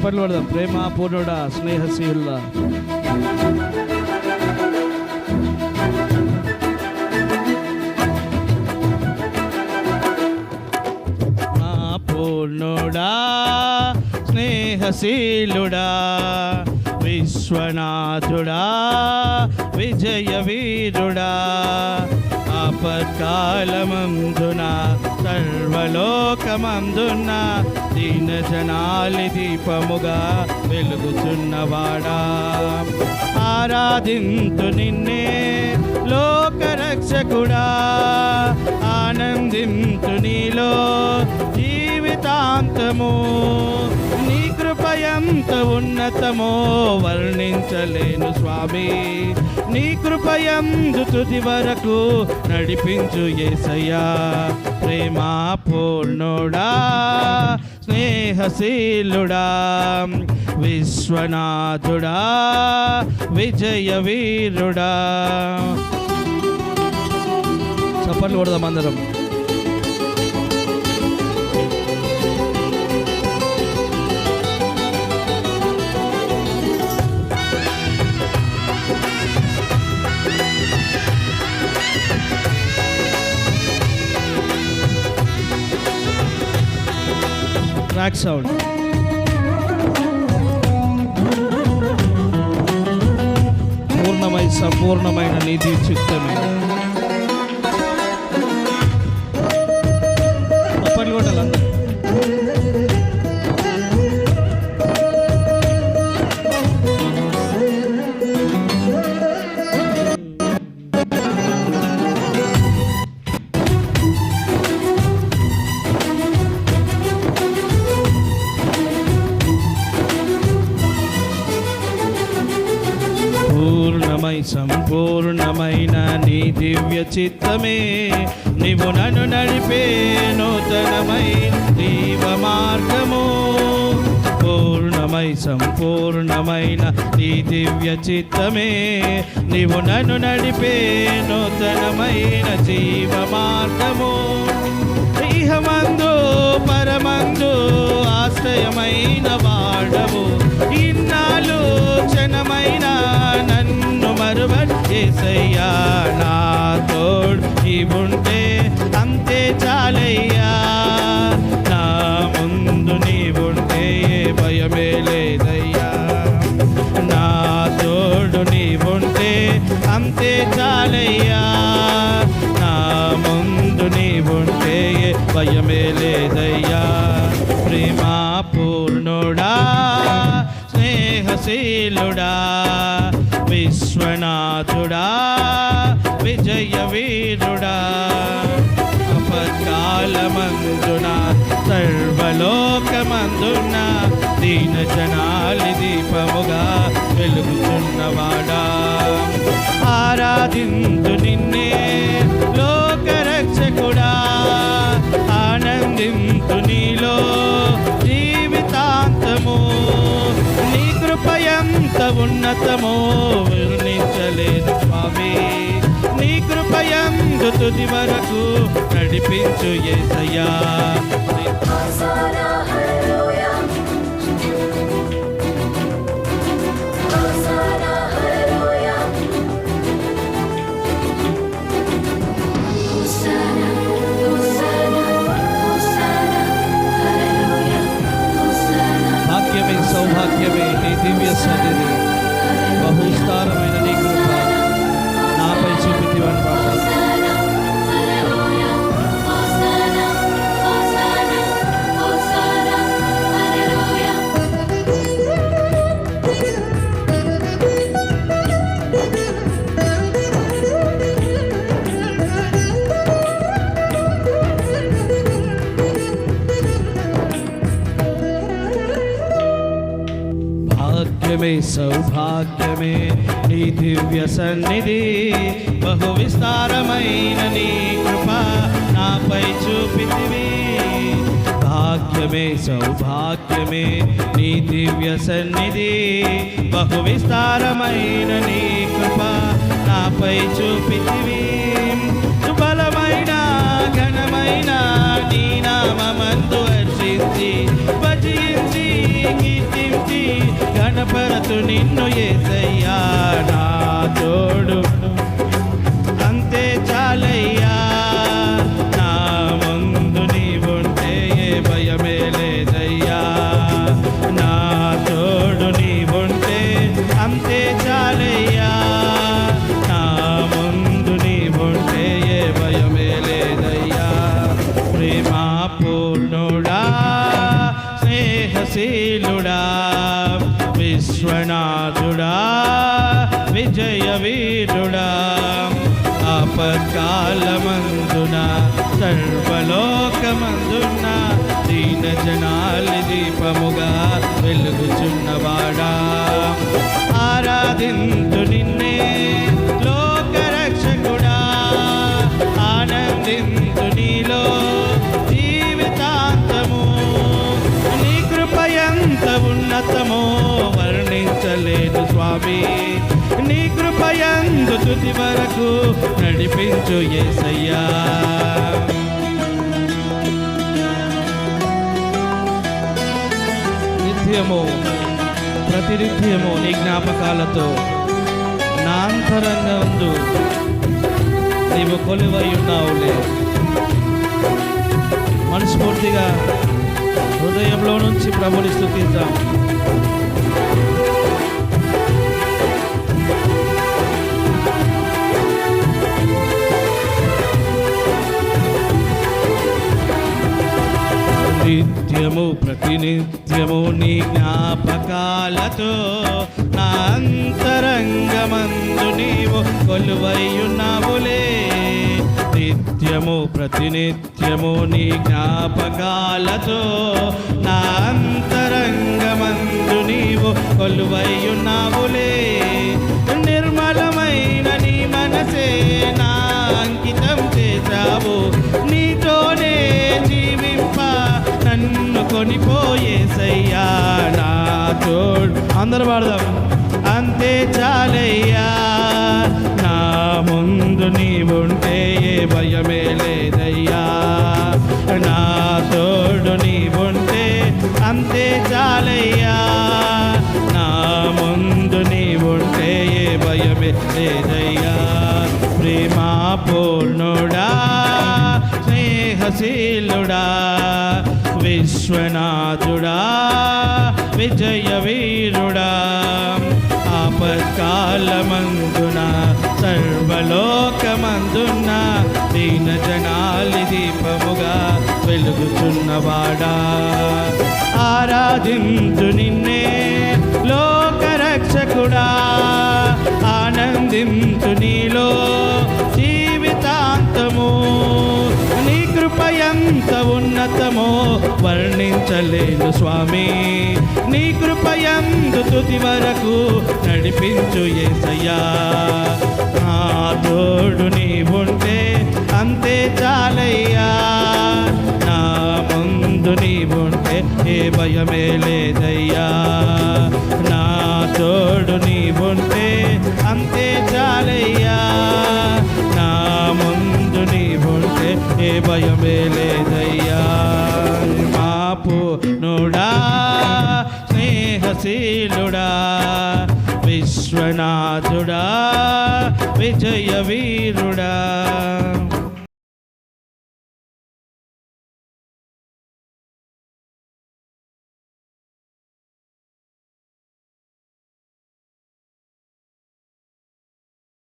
చప్పట్లు పడదాం. ప్రేమ పూర్ణుడా, స్నేహశీలుడా. నా పూర్ణుడా, స్నేహశీలుడా, విశ్వనాథుడా, విజయ వీరుడా, ఆపత్కాలమందున సర్వలోకమందున దీన జనాలి దీపముగా వెలుగుచున్నవాడా, ఆరాధింతు నిన్నే లోకరక్షకుడా, ఆనందింతు నీలో జీవితాంతము, నీ కృపయంత ఉన్నతమో వర్ణించలేను స్వామి, నీ కృపయందు తుది వరకు నడిపించు యేసయ్యా. ప్రేమా పూర్ణుడా, స్నేహశీలుడా, విశ్వనాథుడా, విజయ వీరుడా. చప్పట్లు కొడదాం అందరం. Track sound. సంపూర్ణమైన నీతి చిత్తమే. అప్పటి కొట్టాలి అందరూ. సంపూర్ణమైన నీ దివ్య చిత్తమే, నీవు నన్ను నడిపే నూతనమైన జీవ మార్గము. సంపూర్ణమైన నీ దివ్య చిత్తమే, నీవు నన్ను నడిపే నూతనమైన జీవ మార్గము. ఇహమందు పరమందు ఆశ్రయమైన వాడవు, ఇన్నాళ్ళు క్షణమైన నన్ను మరువని యేసయ్యా. నా తోడు నీవుంటే అంతే చాలయ్యా, నా ముందు నీవుంటే భయమే లేదయ్యా. నా తోడు నీవుంటే అంతే చాలయ్యా, నా ముందు నీవుంటే భయమే లేదయ్యా. ప్రేమా పూర్ణుడా, స్నేహశీలుడా, విశ్వనాథుడా, విజయ వీరుడా, అపకాలమందున సర్వలోకమందున దీన జనాలి దీపముగా వెలుగుచున్నవాడా, ఆరాధింతు నిన్నే లోకరక్షకుడా, ఆనందింతు నీలో జీవితాంతము. నీ కృపయంత ఉన్నతమో వర్ణించలేదు స్వామి, నీ కృపయందు తుది వరకు నడిపించు యేసయ్యా. సౌభాగ్యమే నీ దివ్య సన్నిధి, బహుస్తారమైన నీ కృప నాపై చూపితివని పాడతాను. సౌభాగ్యమే నీ దివ్య సన్నిధి, బహు విస్తారమైన నీ కృప నాపై చూపితివి. భాగ్యమే సౌభాగ్యమే నీ దివ్య సన్నిధి, బహు విస్తారమైన నీ కృప నాపై చూపితివి. బలమైన ఘనమైన నీ నామమందు హర్షించి భజించి కీర్తించి ఆరాధింతు నిన్ను యేసయ్యా నా తోడు అంతే చాలయ్యా నా ముందు నీవుంటే ఏ భయమే లేదయ్యా నా తోడు నీవుంటే అంతే చాలయ్యా నా ముందు నీవుంటే ఏ భయమే లేదయ్యా ప్రేమా పూర్ణుడా స్నేహశీలుడా విశ్వనాథుడా విజయ వీరుడా ఆపత్కాలమందున సర్వలోకమందున దీన జనాలి దీపముగా వెలుగుచున్నవాడా ఆరాధింతు నిన్నే లోకరక్షకుడా ఆనందింతు నీలో జీవితాంతము నీ కృపయంత ఉన్నతమో వర్ణించలేను స్వామి నీ కృపయందు తుది వరకు నడిపించు యేసయ్యా నిత్యము ప్రతినిత్యము నీ జ్ఞాపకాలతో నా అంతరంగందు నీవు కొలువై ఉన్నావులే మనస్ఫూర్తిగా హృదయంలో నుంచి ప్రభుని స్తుతిద్దాం నిత్యము ప్రతినిత్యము నీ జ్ఞాపకాలతో నా అంతరంగమందు నీవు కొలువైయున్నావులే నిత్యము ప్రతినిత్యము నీ జ్ఞాపకాలతో నా అంతరంగమందు నీవు కొలువైయున్నావులే నిర్మలమైన నీ మనసే నా అంకితం చేశావు నీతోనే జీవింప నన్ను కొనిపోయేసయ్యా నా తోడు అందరూ పాడదాం అంతే చాలయ్యా నా ముందు నీవుంటే ఏ భయమే లేదయ్యా నా తోడు నీవుంటే అంతే చాలయ్యా నా ముందు నీవుంటే ఏ భయమే లేదయ్యా ప్రేమా పూర్ణుడా స్నేహశీలుడా విశ్వనాథుడా విజయ వీరుడా ఆపత్కాలమందున సర్వలోకమందున దీన జనాలి దీపముగా వెలుగుచున్నవాడా ఆరాధించు నిన్నే లోకరక్షకుడా ఆనందించు నీలో జీవితాంతము నీ కృపయంత ఉన్నతమో వర్ణించలేను స్వామి నీ కృపయందు తుది వరకు నడిపించు యేసయ్యా నా తోడు నీవుంటే అంతే చాలయ్యా నా ముందు నీవుంటే ఏ భయమే లేదయ్యా నా తోడు నీవుంటే అంతే చాలయ్యా నా ముందు నీవుంటే ఏ భయమే లేదయ్యా మా పూర్ణుడా స్నేహశీలుడా విశ్వనాథుడా విజయ వీరుడా